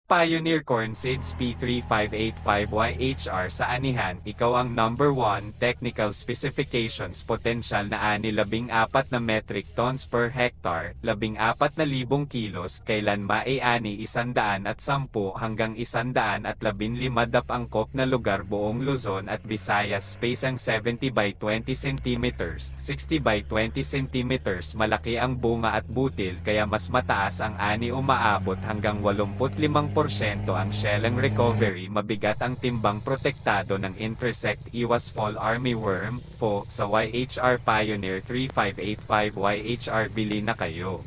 Pioneer Corn Seeds P3585YHR sa anihan, ikaw ang number 1, technical specifications potensyal na ani 14 na metric tons per hectare, 14,000 kilos, kailan maiani 110 hanggang 115 dap angkop na lugar buong Luzon at Visayas space ang 70 by 20 cm, 60 by 20 cm malaki ang bunga at butil kaya mas mataas ang ani umaabot hanggang 85% ang shelling recovery mabigat ang timbang protektado ng insect iwas fall armyworm, FO, sa YHR Pioneer 3585 YHR bili na kayo.